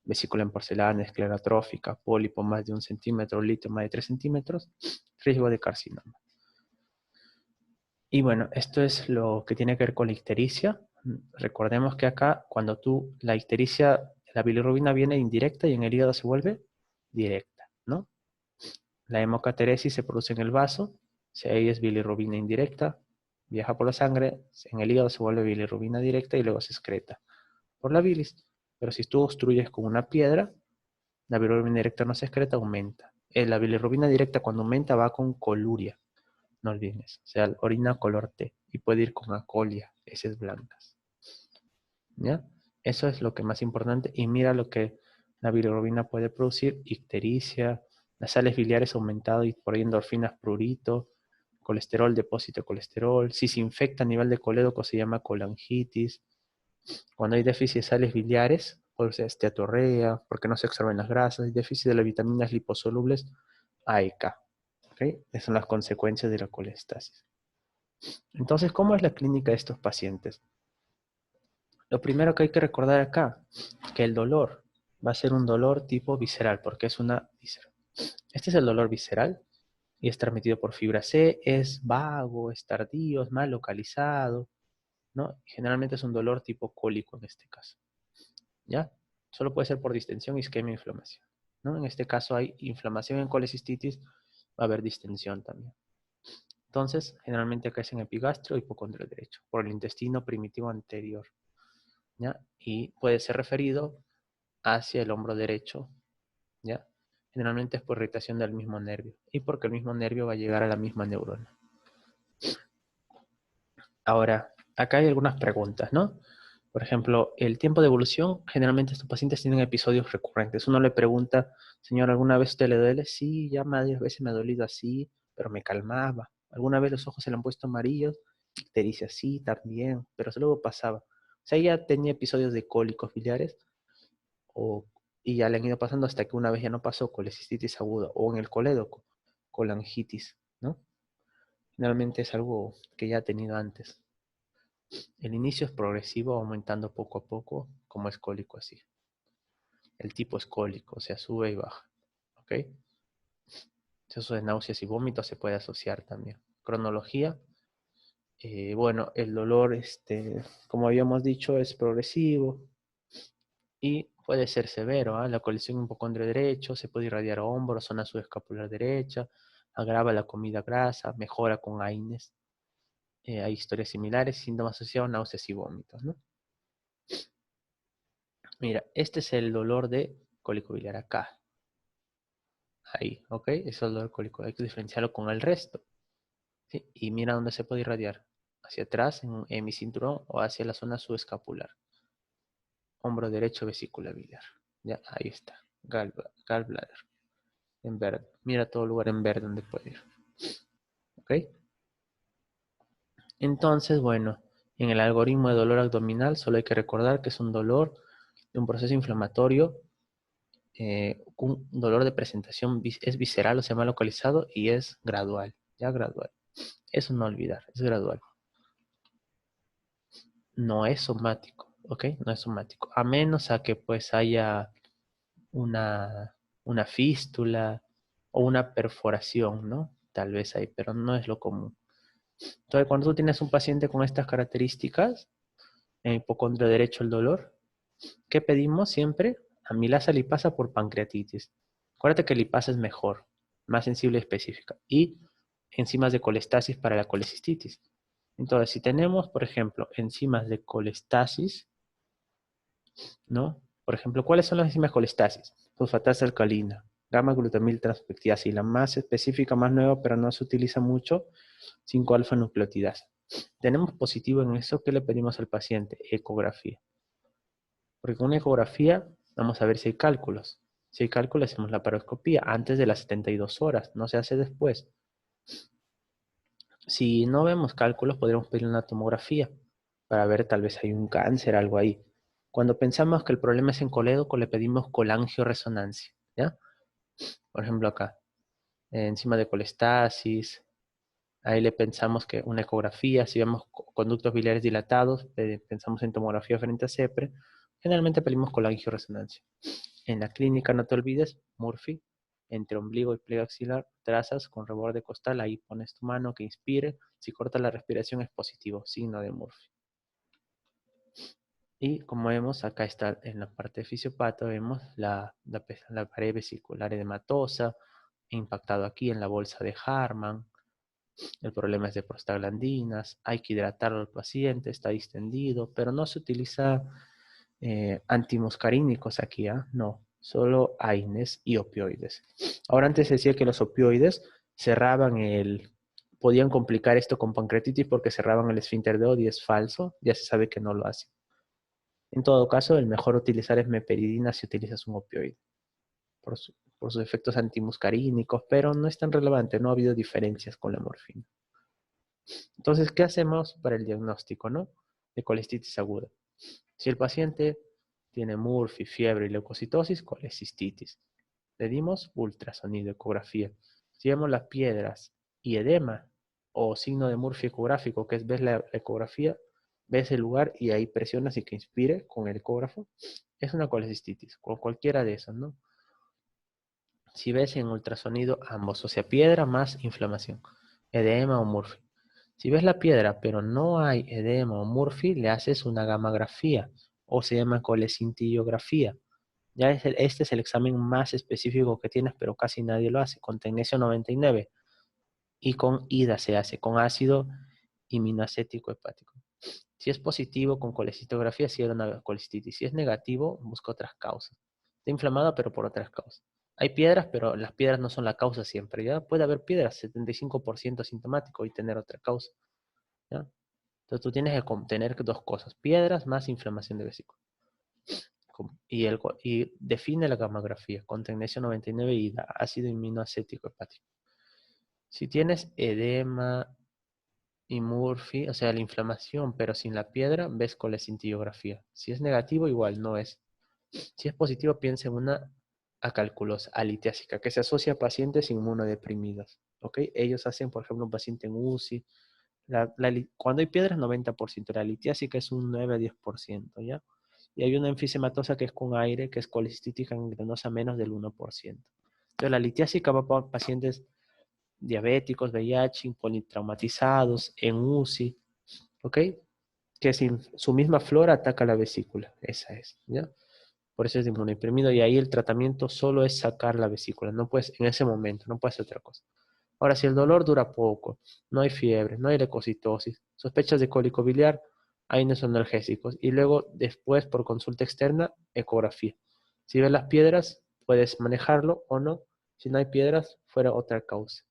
vesícula en porcelana, esclerotrófica, pólipo más de 1 centímetro, litio más de 3 centímetros, riesgo de carcinoma. Y bueno, esto es lo que tiene que ver con la ictericia. Recordemos que acá, cuando la ictericia, la bilirrubina viene indirecta y en el hígado se vuelve directa, ¿no? La hemocateresis se produce en el vaso, si ahí es bilirrubina indirecta, viaja por la sangre, en el hígado se vuelve bilirrubina directa y luego se excreta por la bilis. Pero si tú obstruyes con una piedra, la bilirrubina directa no se excreta, aumenta. La bilirrubina directa cuando aumenta va con coluria, no olvides. O sea, orina color té y puede ir con acolia, heces blancas. ¿Ya? Eso es lo que más importante. Y mira lo que la bilirrubina puede producir: ictericia, las sales biliares aumentado y por ahí endorfinas, prurito, colesterol, depósito de colesterol. Si se infecta a nivel de colédoco se llama colangitis. Cuando hay déficit de sales biliares, puede ser esteatorrea, porque no se absorben las grasas, y déficit de las vitaminas liposolubles, AEK. ¿Okay? Esas son las consecuencias de la colestasis. Entonces, ¿cómo es la clínica de estos pacientes? Lo primero que hay que recordar acá, que el dolor va a ser un dolor tipo visceral, porque es una víscera. Este es el dolor visceral y es transmitido por fibra C, es vago, es tardío, es mal localizado, ¿no? Generalmente es un dolor tipo cólico en este caso, ¿ya? Solo puede ser por distensión, isquemia e inflamación, ¿no? En este caso hay inflamación en colecistitis, va a haber distensión también. Entonces, generalmente acá es en epigastrio o hipocondrio derecho, por el intestino primitivo anterior, ¿ya? Y puede ser referido hacia el hombro derecho, ¿ya? Generalmente es por irritación del mismo nervio y porque el mismo nervio va a llegar a la misma neurona. Ahora, acá hay algunas preguntas, ¿no? Por ejemplo, el tiempo de evolución, generalmente estos pacientes tienen episodios recurrentes. Uno le pregunta, señor, ¿alguna vez usted le duele? Sí, ya varias veces me ha dolido así, pero me calmaba. ¿Alguna vez los ojos se le han puesto amarillos? Te dice así también, pero luego pasaba. O sea, ella tenía episodios de cólicos biliares y ya le han ido pasando hasta que una vez ya no pasó colecistitis aguda o en el colédoco, colangitis, ¿no? Generalmente es algo que ya ha tenido antes. El inicio es progresivo, aumentando poco a poco, como es cólico así. El tipo es cólico, o sea, sube y baja. ¿Ok? Eso de náuseas y vómitos se puede asociar también. Cronología. Bueno, el dolor, como habíamos dicho, es progresivo y puede ser severo. La colisión hipocondrio derecho, se puede irradiar a hombro, zona subescapular derecha, agrava la comida grasa, mejora con AINES. Hay historias similares, síntomas asociados, náuseas y vómitos, ¿no? Mira, este es el dolor de cólico biliar acá. Ahí, ¿ok? Es el dolor cólico. Hay que diferenciarlo con el resto. ¿Sí? Y mira dónde se puede irradiar. Hacia atrás, en mi cinturón, o hacia la zona subescapular. Hombro derecho, vesícula biliar. Ya, ahí está. Gallbladder. En verde. Mira todo lugar en verde donde puede ir. ¿Ok? Entonces, bueno, en el algoritmo de dolor abdominal solo hay que recordar que es un dolor de un proceso inflamatorio, un dolor de presentación es visceral, o sea, mal localizado y es gradual, ya gradual. Eso no olvidar, es gradual. No es somático, ¿ok? No es somático. A menos a que pues haya una, una fístula o una perforación, ¿no? Tal vez hay, pero no es lo común. Entonces, cuando tú tienes un paciente con estas características, en hipocondrio derecho el dolor, ¿qué pedimos siempre? Amilasa lipasa por pancreatitis. Acuérdate que lipasa es mejor, más sensible y específica. Y enzimas de colestasis para la colecistitis. Entonces, si tenemos, por ejemplo, enzimas de colestasis, ¿no? Por ejemplo, ¿cuáles son las enzimas de colestasis? Fosfatasa alcalina, gamma glutamil transpeptiasa y la más específica, más nueva, pero no se utiliza mucho, 5-alfa nucleotidasa. Tenemos positivo en eso, ¿qué le pedimos al paciente? Ecografía. Porque con una ecografía vamos a ver si hay cálculos. Si hay cálculos, hacemos la paroscopía antes de las 72 horas, no se hace después. Si no vemos cálculos, podríamos pedir una tomografía para ver tal vez hay un cáncer, algo ahí. Cuando pensamos que el problema es en colédoco, le pedimos colangioresonancia, ¿ya? Por ejemplo acá, encima de colestasis, ahí le pensamos que una ecografía, si vemos conductos biliares dilatados, pensamos en tomografía frente a CEPRE, generalmente pedimos colangioresonancia. En la clínica, no te olvides, Murphy, entre ombligo y pliegue axilar, trazas con reborde costal, ahí pones tu mano que inspire, si corta la respiración es positivo, signo de Murphy. Y como vemos, acá está en la parte de fisiopato, vemos la pared vesicular edematosa, impactado aquí en la bolsa de Harman. El problema es de prostaglandinas, hay que hidratarlo al paciente, está distendido, pero no se utiliza antimuscarínicos aquí, ¿ah? No, solo AINES y opioides. Ahora antes decía que los opioides podían complicar esto con pancreatitis porque cerraban el esfínter de Oddi, es falso, ya se sabe que no lo hace. En todo caso, el mejor utilizar es meperidina si utilizas un opioide, por, por sus efectos antimuscarínicos, pero no es tan relevante, no ha habido diferencias con la morfina. Entonces, ¿qué hacemos para el diagnóstico, no? De colestitis aguda. Si el paciente tiene Murphy, fiebre y leucocitosis, colecistitis. Le dimos ultrasonido, ecografía. Si vemos las piedras y edema o signo de Murphy ecográfico, que es ves la ecografía, ves el lugar y ahí presionas y que inspire con el ecógrafo, es una colecistitis, con cualquiera de esas, ¿no? Si ves en ultrasonido ambos, o sea, piedra más inflamación, edema o Murphy. Si ves la piedra, pero no hay edema o Murphy, le haces una gammagrafía o se llama colecintillografía. Ya este es el examen más específico que tienes, pero casi nadie lo hace, con tecnesio 99 y con IDA se hace, con ácido iminoacético hepático. Si es positivo con colecistografía, si era una colecistitis. Si es negativo, busca otras causas. Está inflamada, pero por otras causas. Hay piedras, pero las piedras no son la causa siempre. Ya puede haber piedras, 75% asintomático y tener otra causa. ¿Ya? Entonces tú tienes que tener dos cosas, piedras más inflamación de vesícula. Y define la gammagrafía con tecnesio 99 y ácido aminoacético hepático. Si tienes edema y Murphy, o sea, la inflamación, pero sin la piedra, ves colecintillografía. Si es negativo, igual no es. Si es positivo, piensa en una acalculosa alitiásica que se asocia a pacientes inmunodeprimidos. ¿ok? Ellos hacen, por ejemplo, un paciente en UCI. Cuando hay piedras, 90%. La litiásica es un 9 a 10%, ¿ya? Y hay una enfisematosa que es con aire, que es colecistitis gangrenosa menos del 1%. Entonces, la litiásica va para pacientes diabéticos, VIH, politraumatizados, en UCI, ¿ok? Que sin su misma flora ataca la vesícula. Esa es, ¿ya? Por eso es inmunodeprimido y ahí el tratamiento solo es sacar la vesícula. No puedes, en ese momento, no puedes hacer otra cosa. Ahora, si el dolor dura poco, no hay fiebre, no hay leucocitosis, sospechas de cólico biliar, hay no son analgésicos. Y luego, después, por consulta externa, ecografía. Si ves las piedras, puedes manejarlo o no. Si no hay piedras, fuera otra causa.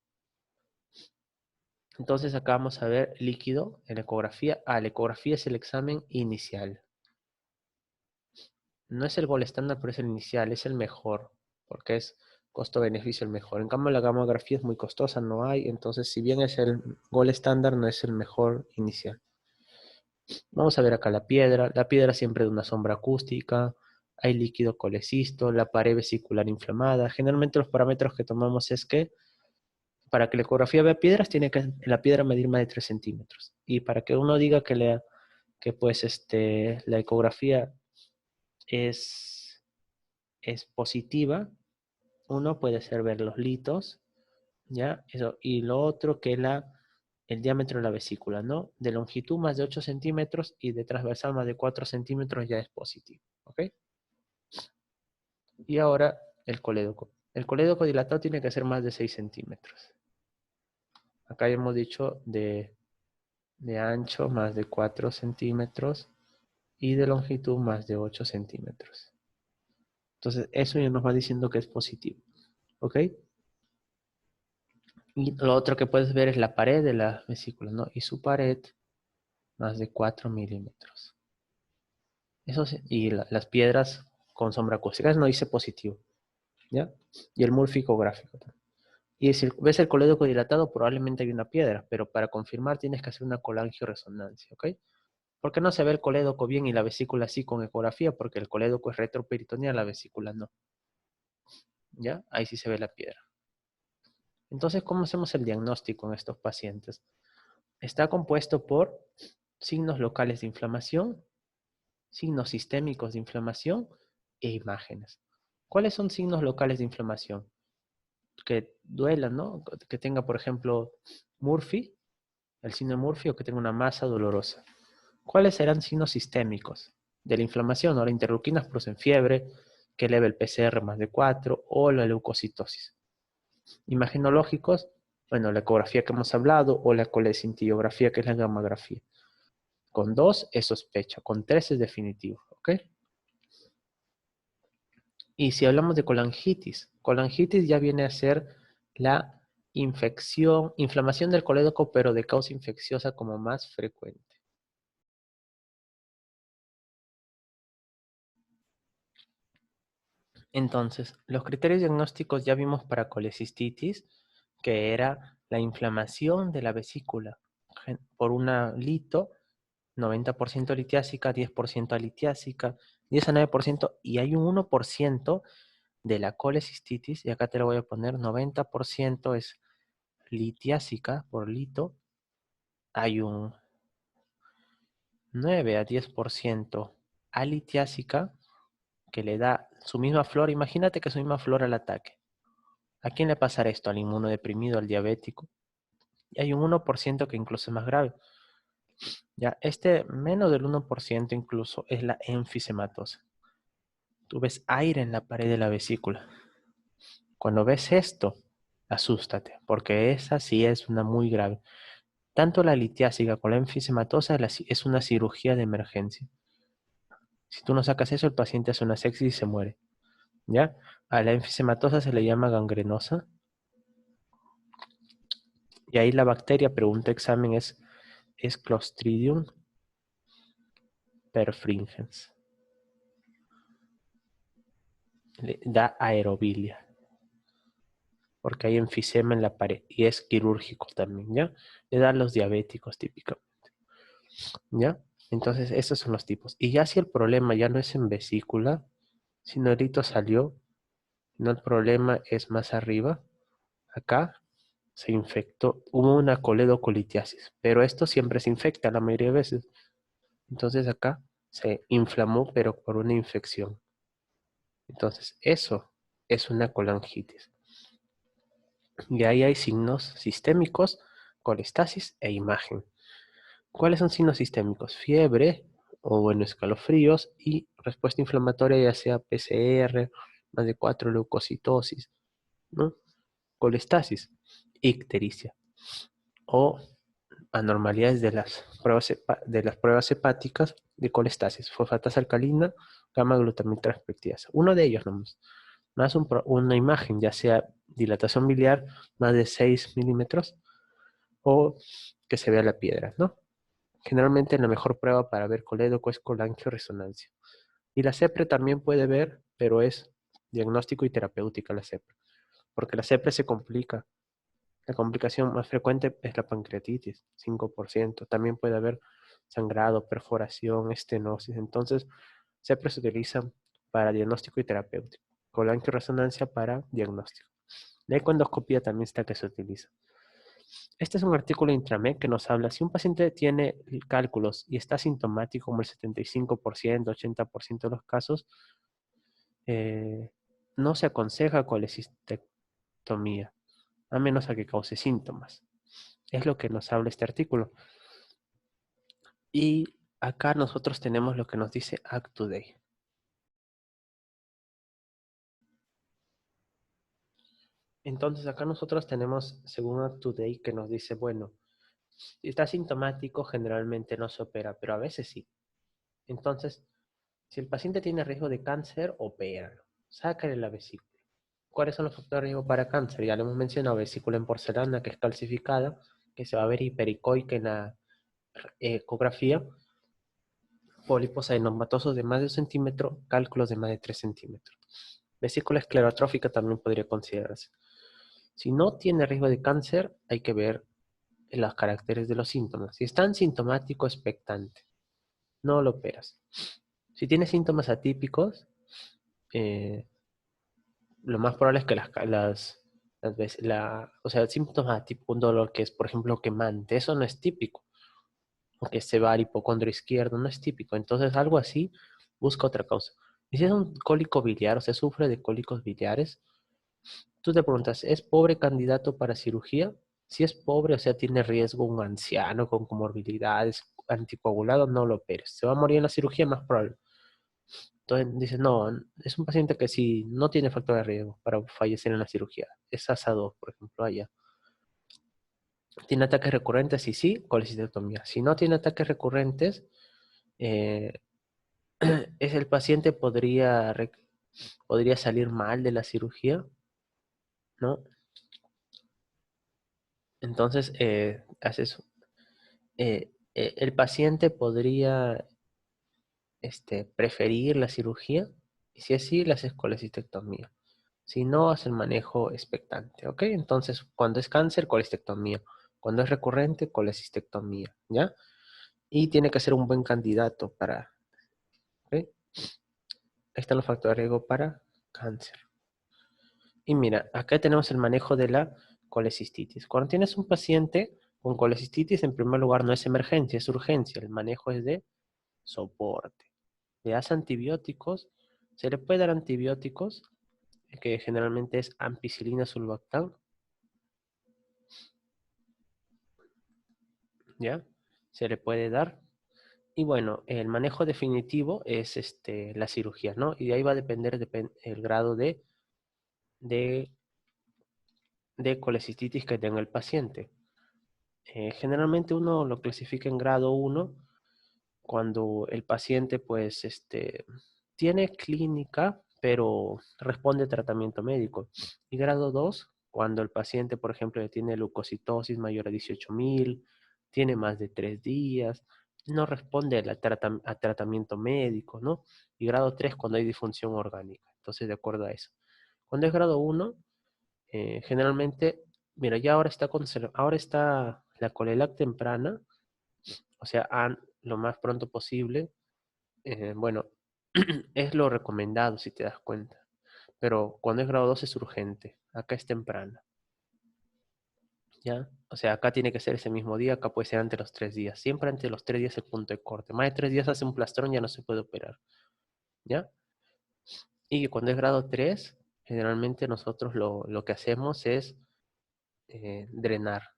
Entonces acá vamos a ver líquido en la ecografía. La ecografía es el examen inicial. No es el gol estándar, pero es el inicial, es el mejor, porque es costo-beneficio el mejor. En cambio, la gamografía es muy costosa, no hay. Entonces, si bien es el gol estándar, no es el mejor inicial. Vamos a ver acá la piedra. La piedra siempre de una sombra acústica. Hay líquido colecisto, la pared vesicular inflamada. Generalmente los parámetros que tomamos es que para que la ecografía vea piedras, tiene que la piedra medir más de 3 centímetros. Y para que uno diga que, la ecografía es positiva, uno puede ser ver los litos, ¿ya? Eso. Y lo otro que el diámetro de la vesícula, ¿no? De longitud más de 8 centímetros y de transversal más de 4 centímetros ya es positivo, ¿ok? Y ahora el colédoco. El colédoco dilatado tiene que ser más de 6 centímetros. Acá ya hemos dicho de ancho más de 4 centímetros y de longitud más de 8 centímetros. Entonces, eso ya nos va diciendo que es positivo, ¿ok? Y lo otro que puedes ver es la pared de la vesícula, ¿no? Y su pared más de 4 milímetros. Eso sí, y las piedras con sombra acústica, eso no dice positivo, ¿ya? Y el mulficográfico también. Y si ves el colédoco dilatado, probablemente hay una piedra, pero para confirmar tienes que hacer una colangioresonancia, ¿ok? ¿Por qué no se ve el colédoco bien y la vesícula sí con ecografía? Porque el colédoco es retroperitoneal, la vesícula no, ¿ya? Ahí sí se ve la piedra. Entonces, ¿cómo hacemos el diagnóstico en estos pacientes? Está compuesto por signos locales de inflamación, signos sistémicos de inflamación e imágenes. ¿Cuáles son signos locales de inflamación? Que duelan, ¿no? Que tenga, por ejemplo, Murphy, el signo de Murphy, o que tenga una masa dolorosa. ¿Cuáles serán signos sistémicos de la inflamación? Ahora, interleuquinas producen fiebre, que eleve el PCR más de 4, o la leucocitosis. Imagenológicos, bueno, la ecografía que hemos hablado, o la colecintillografía, que es la gamografía. Con 2 es sospecha, con 3 es definitivo, ¿ok? Y si hablamos de colangitis ya viene a ser la inflamación del colédoco, pero de causa infecciosa como más frecuente. Entonces, los criterios diagnósticos ya vimos para colecistitis, que era la inflamación de la vesícula por una lito, 90% litiásica, 10% alitiásica, 10 a 9%, y hay un 1% de la colecistitis, y acá te lo voy a poner, 90% es litiásica por lito, hay un 9 a 10% alitiásica que le da su misma flora. Imagínate que su misma flora al ataque. ¿A quién le pasará esto? Al inmunodeprimido, al diabético. Y hay un 1% que incluso es más grave. Ya, menos del 1% incluso es la enfisematosa. Tú ves aire en la pared de la vesícula. Cuando ves esto, asústate, porque esa sí es una muy grave. Tanto la litiásica como la enfisematosa es una cirugía de emergencia. Si tú no sacas eso, el paciente hace una sepsis y se muere, ¿ya? A la enfisematosa se le llama gangrenosa. Y ahí la bacteria, pregunta examen, es Clostridium perfringens. Le da aerobilia, porque hay enfisema en la pared y es quirúrgico también, ¿ya? Le da a los diabéticos típicamente, ¿ya? Entonces, esos son los tipos. Y ya si el problema ya no es en vesícula, sino el hito salió, no el problema es más arriba, acá, se infectó, hubo una coledocolitiasis, pero esto siempre se infecta la mayoría de veces. Entonces acá se inflamó, pero por una infección. Entonces eso es una colangitis. Y ahí hay signos sistémicos, colestasis e imagen. ¿Cuáles son signos sistémicos? Fiebre o bueno, escalofríos y respuesta inflamatoria, ya sea PCR, más de 4 leucocitosis, ¿no? Colestasis, ictericia o anormalidades de las pruebas hepáticas de colestasis, fosfatasa alcalina, gamma glutamitransferasa. Uno de ellos nomás. Más una imagen, ya sea dilatación biliar más de 6 milímetros o que se vea la piedra, ¿no? Generalmente la mejor prueba para ver colédoco es colangioresonancia. Y la CEPRE también puede ver, pero es diagnóstico y terapéutica la CEPRE, porque la CEPRE se complica. La complicación más frecuente es la pancreatitis, 5%. También puede haber sangrado, perforación, estenosis. Entonces, CEPRE se utiliza para diagnóstico y terapéutico. Colangioresonancia para diagnóstico. La econdoscopía también está que se utiliza. Este es un artículo de Intramed que nos habla, si un paciente tiene cálculos y está sintomático como el 75%, 80% de los casos, eh, no se aconseja colecistectomía, a menos a que cause síntomas. Es lo que nos habla este artículo. Y acá nosotros tenemos lo que nos dice Act Today. Entonces acá nosotros tenemos, según Act Today, que nos dice, bueno, si está sintomático generalmente no se opera, pero a veces sí. Entonces, si el paciente tiene riesgo de cáncer, opéralo. Sácale la vesícula. ¿Cuáles son los factores de riesgo para cáncer? Ya lo hemos mencionado, vesícula en porcelana que es calcificada, que se va a ver hipericoica en la ecografía, pólipos adenomatosos de más de 1 centímetro, cálculos de más de 3 centímetros. Vesícula esclerotrófica también podría considerarse. Si no tiene riesgo de cáncer, hay que ver los caracteres de los síntomas. Si está sintomático, expectante, no lo operas. Si tiene síntomas atípicos, eh, lo más probable es que o sea, síntomas tipo un dolor que es, por ejemplo, quemante, eso no es típico. O que se va al hipocondrio izquierdo, no es típico. Entonces, algo así, busca otra causa. Y si es un cólico biliar, o sea, sufre de cólicos biliares, tú te preguntas, ¿es pobre candidato para cirugía? Si es pobre, o sea, tiene riesgo un anciano con comorbilidades, anticoagulado, no lo operes. Se va a morir en la cirugía, más probable. Entonces dices, no, es un paciente que si no tiene factor de riesgo para fallecer en la cirugía. Es ASA2, por ejemplo, allá. ¿Tiene ataques recurrentes? Sí, sí, colecistectomía. Si no tiene ataques recurrentes, eh, es el paciente podría salir mal de la cirugía, ¿no? Entonces, haces, el paciente podría preferir la cirugía y si es así, le haces colecistectomía. Si no, hace el manejo expectante, ¿ok? Entonces, cuando es cáncer, colestectomía. Cuando es recurrente, colecistectomía, ¿ya? Y tiene que ser un buen candidato para, ¿ok? Ahí están los factores de riesgo para cáncer. Y mira, acá tenemos el manejo de la colecistitis. Cuando tienes un paciente con colecistitis, en primer lugar no es emergencia, es urgencia. El manejo es de soporte. Le das antibióticos, se le puede dar antibióticos, que generalmente es ampicilina sulbactam, ¿ya? Se le puede dar. Y bueno, el manejo definitivo es la cirugía, ¿no? Y de ahí va a depender el grado de, de colecistitis que tenga el paciente. Generalmente uno lo clasifica en grado 1 cuando el paciente pues tiene clínica, pero responde a tratamiento médico. Y grado 2 cuando el paciente, por ejemplo, tiene leucocitosis mayor a 18.000, tiene más de 3 días, no responde a tratamiento médico, ¿no? Y grado 3 cuando hay disfunción orgánica. Entonces, de acuerdo a eso. Cuando es grado 1, generalmente, mira, ya ahora está la Colelac temprana, o sea, lo más pronto posible. Bueno, es lo recomendado si te das cuenta. Pero cuando es grado 2 es urgente. Acá es temprana. ¿ya? O sea, acá tiene que ser ese mismo día, acá puede ser ante los 3 días. Siempre ante los 3 días el punto de corte. Más de 3 días hace un plastrón, ya no se puede operar, ¿ya? Y cuando es grado 3, generalmente nosotros lo que hacemos es drenar.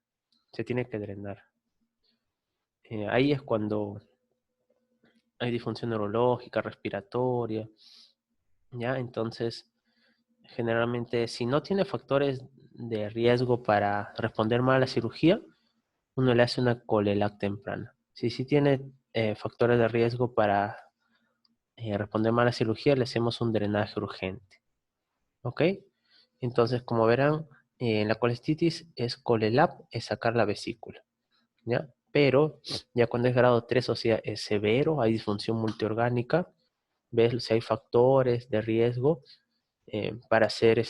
Se tiene que drenar. Ahí es cuando hay disfunción neurológica, respiratoria, ¿ya? Entonces, generalmente, si no tiene factores de riesgo para responder mal a la cirugía, uno le hace una colelac temprana. Si sí tiene factores de riesgo para responder mal a la cirugía, le hacemos un drenaje urgente. ¿Ok? Entonces, como verán, la colestitis es colelap, es sacar la vesícula. ¿Ya? Pero ya cuando es grado 3, o sea, es severo, hay disfunción multiorgánica, ves si hay factores de riesgo para ser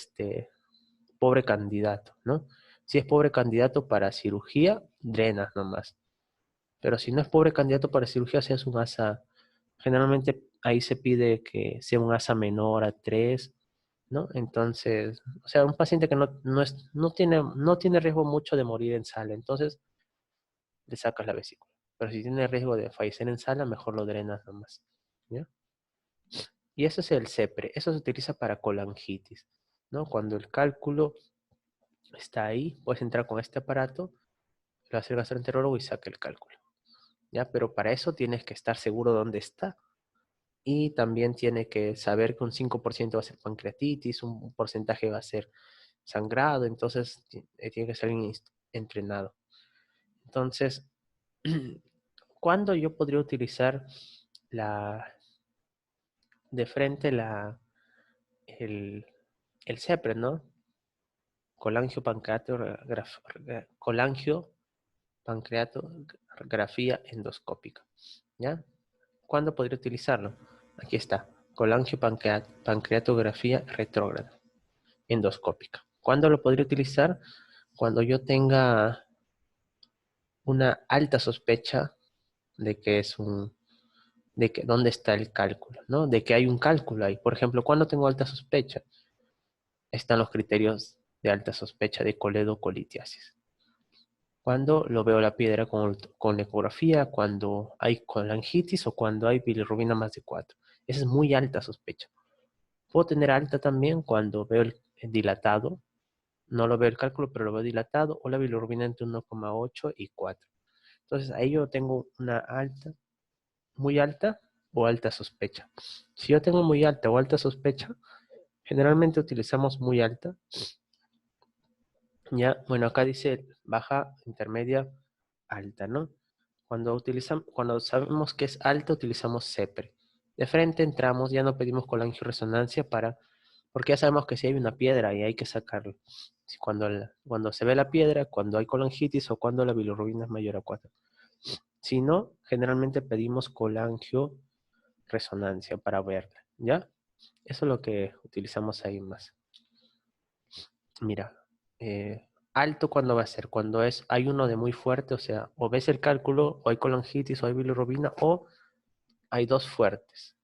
pobre candidato, ¿no? Si es pobre candidato para cirugía, drenas nomás. Pero si no es pobre candidato para cirugía, si es un ASA, generalmente ahí se pide que sea un ASA menor a 3, ¿no? Entonces, o sea, un paciente que no tiene riesgo mucho de morir en sala, entonces le sacas la vesícula. Pero si tiene riesgo de fallecer en sala, mejor lo drenas nomás, ¿ya? Y eso es el CEPRE, eso se utiliza para colangitis, ¿no? Cuando el cálculo está ahí, puedes entrar con este aparato, lo hace el gastroenterólogo y saca el cálculo, ¿ya? Pero para eso tienes que estar seguro dónde está. Y también tiene que saber que un 5% va a ser pancreatitis, un porcentaje va a ser sangrado, entonces tiene que ser alguien entrenado. Entonces, ¿cuándo yo podría utilizar la, de frente el, el CEPRE, ¿no? Colangiopancreatografía endoscópica, ¿ya? ¿Cuándo podría utilizarlo? Aquí está, colangiopancreatografía retrógrada endoscópica. ¿Cuándo lo podría utilizar? Cuando yo tenga una alta sospecha de que de que dónde está el cálculo, ¿no? De que hay un cálculo ahí. Por ejemplo, cuando tengo alta sospecha, están los criterios de alta sospecha de coledocolitiasis. Cuando lo veo la piedra con ecografía, cuando hay colangitis o cuando hay bilirrubina más de 4. Esa es muy alta sospecha. Puedo tener alta también cuando veo el dilatado, no lo veo el cálculo, pero lo veo dilatado, o la bilirrubina entre 1,8 y 4. Entonces ahí yo tengo una alta, muy alta o alta sospecha. Si yo tengo muy alta o alta sospecha, generalmente utilizamos muy alta. Ya, bueno, acá dice baja, intermedia, alta, ¿no? Cuando sabemos que es alta, utilizamos CEPRE. De frente entramos, ya no pedimos colangioresonancia porque ya sabemos que si hay una piedra y hay que sacarla. Cuando se ve la piedra, cuando hay colangitis o cuando la bilirrubina es mayor a 4. Si no, generalmente pedimos colangioresonancia para verla, ¿ya? Eso es lo que utilizamos ahí más. Mira, alto cuando va a ser, cuando hay uno de muy fuerte, o sea, o ves el cálculo, o hay colangitis, o hay bilirrubina, o hay dos fuertes,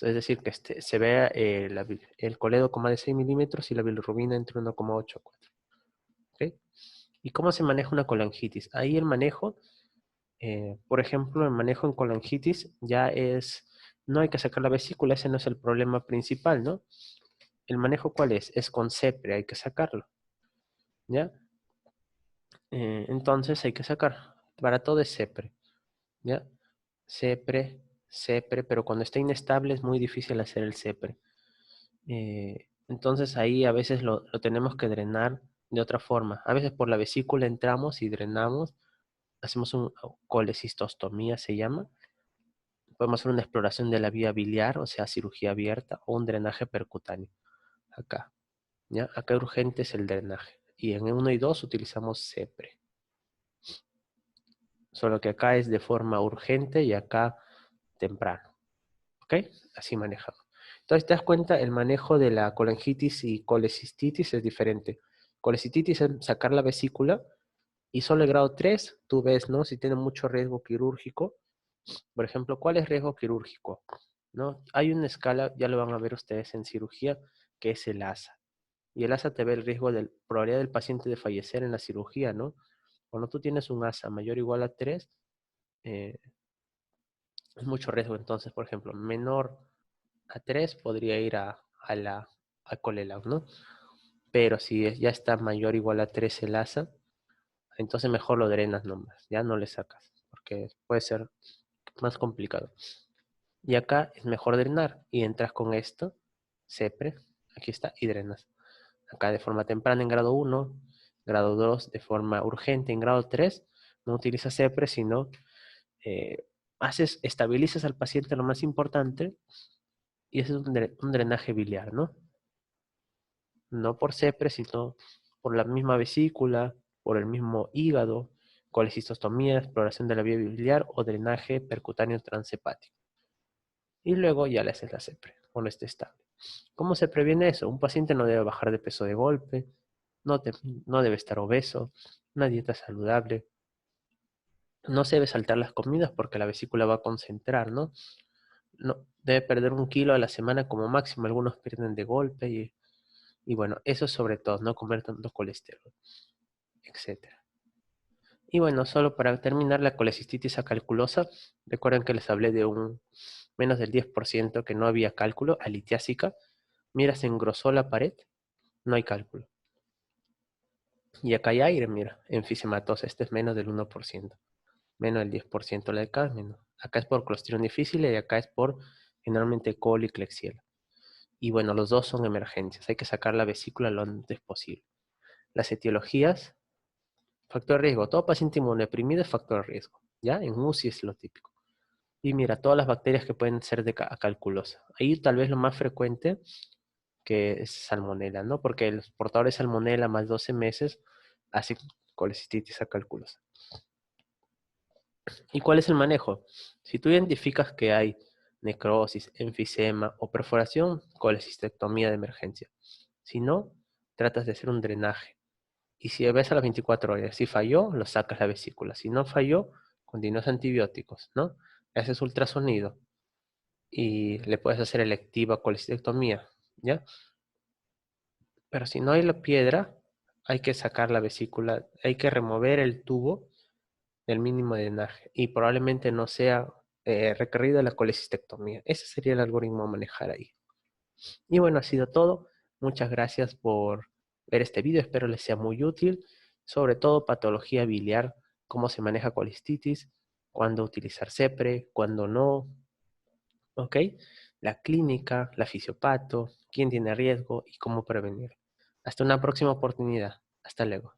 es decir, que se vea el coledo con más de 6 milímetros y la bilirrubina entre 1,8 a 4. ¿Ok? ¿Y cómo se maneja una colangitis? Ahí el manejo, por ejemplo, el manejo en colangitis no hay que sacar la vesícula, ese no es el problema principal, ¿no? ¿El manejo cuál es? Es con CEPRE, hay que sacarlo, ¿ya? Entonces hay que sacar, para todo es CEPRE, ¿ya? CEPRE, CEPRE, pero cuando está inestable es muy difícil hacer el CEPRE. Entonces ahí a veces lo tenemos que drenar de otra forma. A veces por la vesícula entramos y drenamos, hacemos una colecistostomía se llama. Podemos hacer una exploración de la vía biliar, o sea, cirugía abierta o un drenaje percutáneo. Acá, ¿ya? Acá urgente es el drenaje. Y en 1 y 2 utilizamos CEPRE. Solo que acá es de forma urgente y acá temprano. ¿Ok? Así manejamos. Entonces, te das cuenta, el manejo de la colangitis y colecistitis es diferente. Colecistitis es sacar la vesícula y solo el grado 3, tú ves, ¿no? Si tiene mucho riesgo quirúrgico. Por ejemplo, ¿cuál es riesgo quirúrgico? ¿No? Hay una escala, ya lo van a ver ustedes en cirugía, que es el ASA. Y el ASA te ve el riesgo de probabilidad del paciente de fallecer en la cirugía, ¿no? Cuando tú tienes un ASA mayor o igual a 3, es mucho riesgo. Entonces, por ejemplo, menor a 3 podría ir a Colelag, ¿no? Pero si ya está mayor o igual a 3 el ASA, entonces mejor lo drenas nomás, ya no le sacas, porque puede ser más complicado. Y acá es mejor drenar y entras con esto, CEPRE, aquí está, y drenas. Acá de forma temprana en grado 1, grado 2 de forma urgente en grado 3, no utilizas CEPRE, sino eh, estabilizas al paciente lo más importante y ese es un drenaje biliar, ¿no? No por CEPRE, sino por la misma vesícula, por el mismo hígado, colecistostomía, exploración de la vía biliar o drenaje percutáneo transhepático. Y luego ya le haces la CEPRE cuando esté estable. ¿Cómo se previene eso? Un paciente no debe bajar de peso de golpe, no debe estar obeso, una dieta saludable, no se debe saltar las comidas porque la vesícula va a concentrar, ¿no? No, debe perder 1 kilo a la semana como máximo, algunos pierden de golpe y bueno, eso sobre todo, no comer tanto colesterol, etcétera. Y bueno, solo para terminar, la colecistitis acalculosa, recuerden que les hablé de un menos del 10% que no había cálculo, alitiásica. Mira, se engrosó la pared, no hay cálculo. Y acá hay aire, mira, enfisematosa, este es menos del 1%, menos del 10%, la de acá es menos. Acá es por clostridium difícil y acá es por generalmente coli y Klebsiella. Y bueno, los dos son emergencias, hay que sacar la vesícula lo antes posible. Las etiologías, factor de riesgo, todo paciente inmunodeprimido es factor de riesgo, ¿ya? En UCI es lo típico. Y mira, todas las bacterias que pueden ser de calculosa. Ahí tal vez lo más frecuente que es salmonela, ¿no? Porque los portadores de salmonela más 12 meses hacen colecistitis acalculosa. ¿Y cuál es el manejo? Si tú identificas que hay necrosis, enfisema o perforación, colecistectomía de emergencia. Si no, tratas de hacer un drenaje. Y si ves a las 24 horas, si falló, lo sacas la vesícula. Si no falló, continúas antibióticos, ¿no? Haces ultrasonido y le puedes hacer electiva colecistectomía, ¿ya? Pero si no hay la piedra, hay que sacar la vesícula, hay que remover el tubo del mínimo drenaje y probablemente no sea requerida la colecistectomía. Ese sería el algoritmo a manejar ahí. Y bueno, ha sido todo. Muchas gracias por ver este video. Espero les sea muy útil. Sobre todo patología biliar, cómo se maneja colistitis, cuándo utilizar CEPRE, cuándo no. ¿Ok? La clínica, la fisiopato, quién tiene riesgo y cómo prevenir. Hasta una próxima oportunidad. Hasta luego.